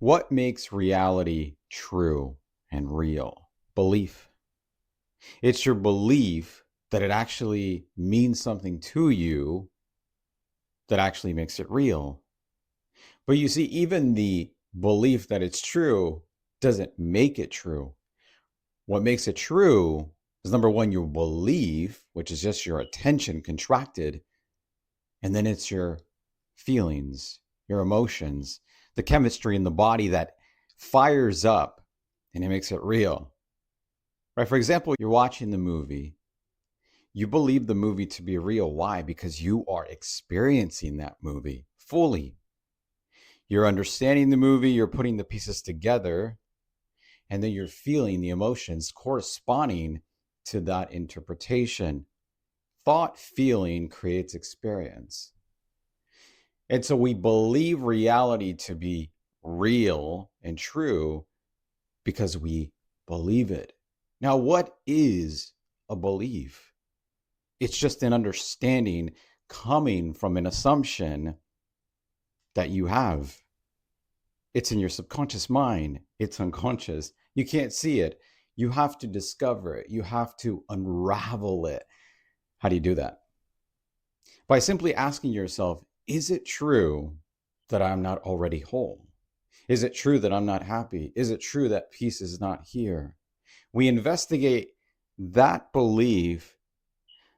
What makes reality true and real? Belief. It's your belief that it actually means something to you that actually makes it real. But you see, even the belief that it's true doesn't make it true. What makes it true is number one, your belief, which is just your attention contracted, and then it's your feelings, your emotions, the chemistry in the body that fires up and it makes it real. Right? For example, you're watching the movie. You believe the movie to be real. Why? Because you are experiencing that movie fully. You're understanding the movie, you're putting the pieces together, and then you're feeling the emotions corresponding to that interpretation. Thought feeling creates experience. And so we believe reality to be real and true because we believe it. Now, what is a belief? It's just an understanding coming from an assumption that you have. It's in your subconscious mind. It's unconscious. You can't see it. You have to discover it. You have to unravel it. How do you do that? By simply asking yourself, is it true that I'm not already whole? Is it true that I'm not happy? Is it true that peace is not here? We investigate that belief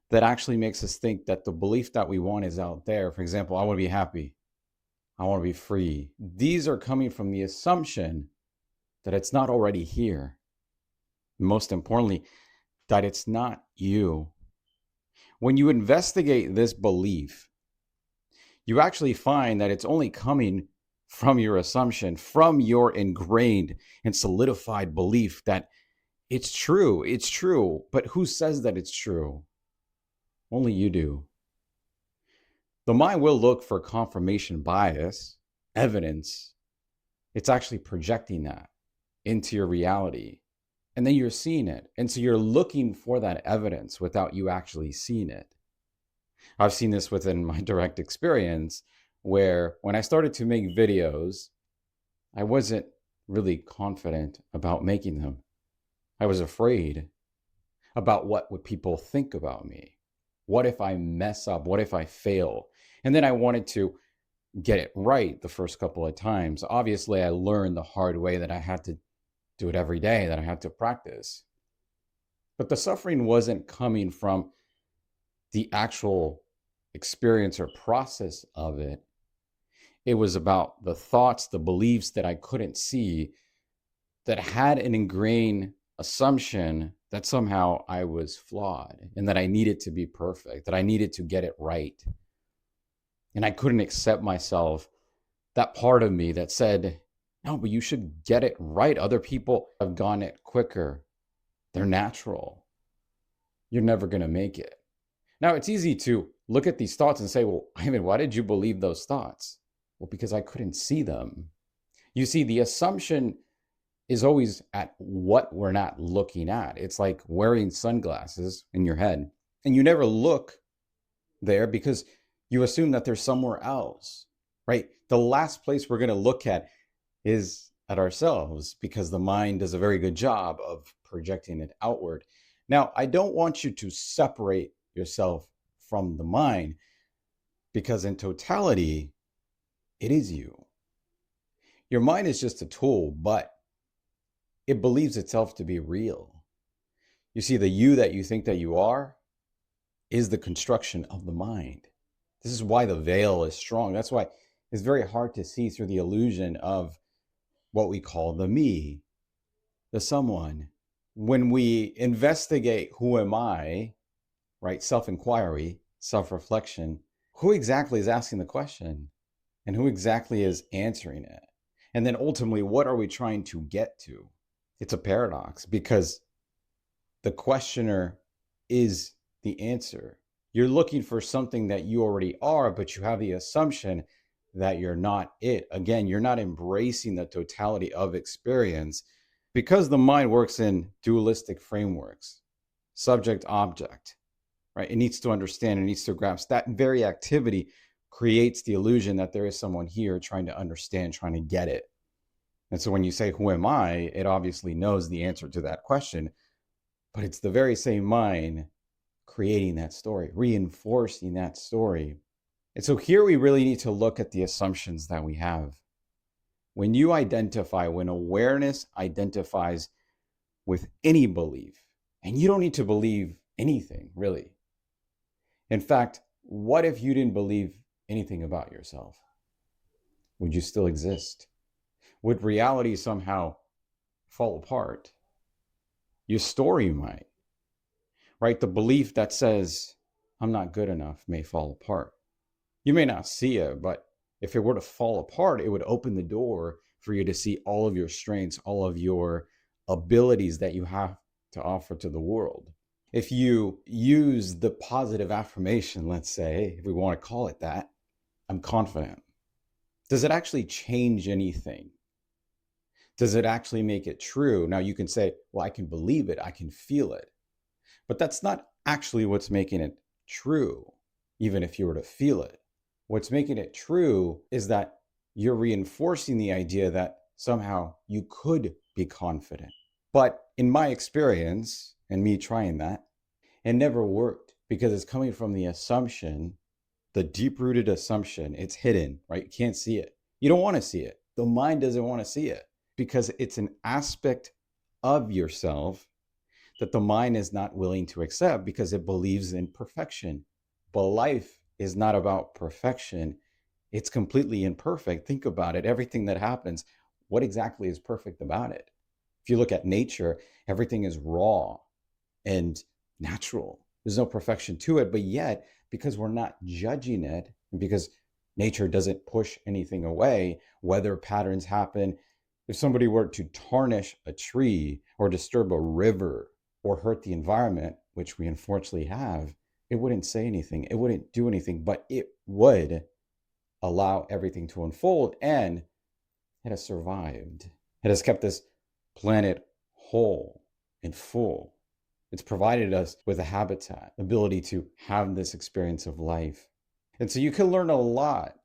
that actually makes us think that the belief that we want is out there. For example, I want to be happy. I want to be free. These are coming from the assumption that it's not already here. Most importantly, that it's not you. When you investigate this belief, you actually find that it's only coming from your assumption, from your ingrained and solidified belief that it's true, but who says that it's true? Only you do. The mind will look for confirmation bias, evidence. It's actually projecting that into your reality. And then you're seeing it. And so you're looking for that evidence without you actually seeing it. I've seen this within my direct experience where when I started to make videos, I wasn't really confident about making them. I was afraid about what would people think about me. What if I mess up? What if I fail? And then I wanted to get it right the first couple of times. Obviously, I learned the hard way that I had to do it every day, that I had to practice. But the suffering wasn't coming from the actual experience or process of it. It was about the thoughts, the beliefs that I couldn't see that had an ingrained assumption that somehow I was flawed and that I needed to be perfect, that I needed to get it right. And I couldn't accept myself, that part of me that said, no, but you should get it right. Other people have gone it quicker. They're natural. You're never going to make it. Now, it's easy to look at these thoughts and say, well, Ivan, why did you believe those thoughts? Well, because I couldn't see them. You see, the assumption is always at what we're not looking at. It's like wearing sunglasses in your head, and you never look there because you assume that there's somewhere else, right? The last place we're going to look at is at ourselves because the mind does a very good job of projecting it outward. Now, I don't want you to separate yourself from the mind because in totality, it is you. Your mind is just a tool, but it believes itself to be real. You see, the you that you think that you are is the construction of the mind. This is why the veil is strong. That's why it's very hard to see through the illusion of what we call the me, the someone. When we investigate who am I, right? Self-inquiry, self-reflection, who exactly is asking the question and who exactly is answering it? And then ultimately, what are we trying to get to? It's a paradox because the questioner is the answer. You're looking for something that you already are, but you have the assumption that you're not it. Again, you're not embracing the totality of experience because the mind works in dualistic frameworks, subject, object, right? It needs to understand, it needs to grasp. That very activity creates the illusion that there is someone here trying to understand, trying to get it. And so when you say, who am I? It obviously knows the answer to that question, but it's the very same mind creating that story, reinforcing that story. And so here we really need to look at the assumptions that we have. When you identify, when awareness identifies with any belief, and you don't need to believe anything, really. In fact, what if you didn't believe anything about yourself? Would you still exist? Would reality somehow fall apart? Your story might, right? The belief that says, I'm not good enough may fall apart. You may not see it, but if it were to fall apart, it would open the door for you to see all of your strengths, all of your abilities that you have to offer to the world. If you use the positive affirmation, let's say, if we want to call it that, I'm confident. Does it actually change anything? Does it actually make it true? Now you can say, well, I can believe it, I can feel it. But that's not actually what's making it true, even if you were to feel it. What's making it true is that you're reinforcing the idea that somehow you could be confident. But in my experience, and me trying that, it never worked because it's coming from the assumption, the deep-rooted assumption, it's hidden, right? You can't see it. You don't want to see it. The mind doesn't want to see it because it's an aspect of yourself that the mind is not willing to accept because it believes in perfection. But life is not about perfection. It's completely imperfect. Think about it. Everything that happens, what exactly is perfect about it? If you look at nature, everything is raw and natural. There's no perfection to it, but yet, because we're not judging it, and because nature doesn't push anything away, weather patterns happen. If somebody were to tarnish a tree or disturb a river or hurt the environment, which we unfortunately have, it wouldn't say anything. It wouldn't do anything, but it would allow everything to unfold, and it has survived. It has kept this planet whole and full. It's provided us with a habitat, ability to have this experience of life. And so you can learn a lot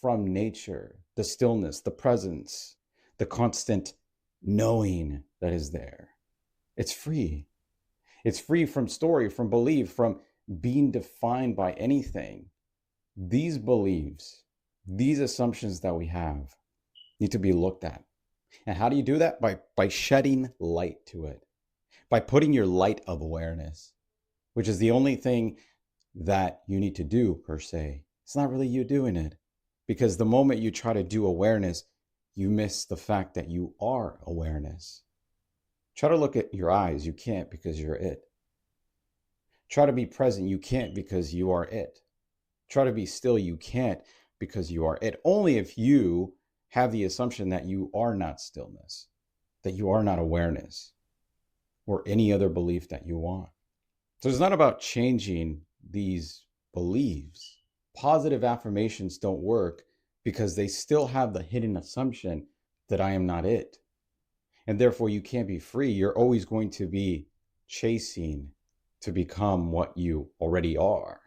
from nature, the stillness, the presence, the constant knowing that is there. It's free. It's free from story, from belief, from being defined by anything. These beliefs, these assumptions that we have need to be looked at. And how do you do that? By shedding light to it, by putting your light of awareness, which is the only thing that you need to do per se. It's not really you doing it, because the moment you try to do awareness, you miss the fact that you are awareness. Try to look at your eyes. You can't because you're it. Try to be present. You can't because you are it. Try to be still. You can't because you are it. Only if you have the assumption that you are not stillness, that you are not awareness, or any other belief that you want. So it's not about changing these beliefs. Positive affirmations don't work because they still have the hidden assumption that I am not it. And therefore you can't be free. You're always going to be chasing to become what you already are,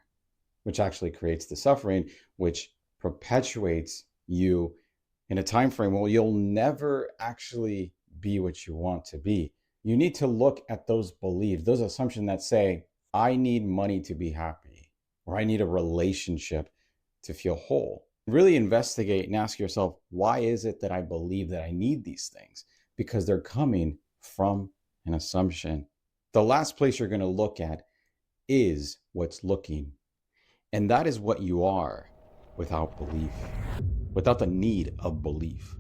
which actually creates the suffering, which perpetuates you in a time frame where you'll never actually be what you want to be. You need to look at those beliefs, those assumptions that say, I need money to be happy, or I need a relationship to feel whole. Really investigate and ask yourself, why is it that I believe that I need these things? Because they're coming from an assumption. The last place you're going to look at is what's looking. And that is what you are without belief, without the need of belief.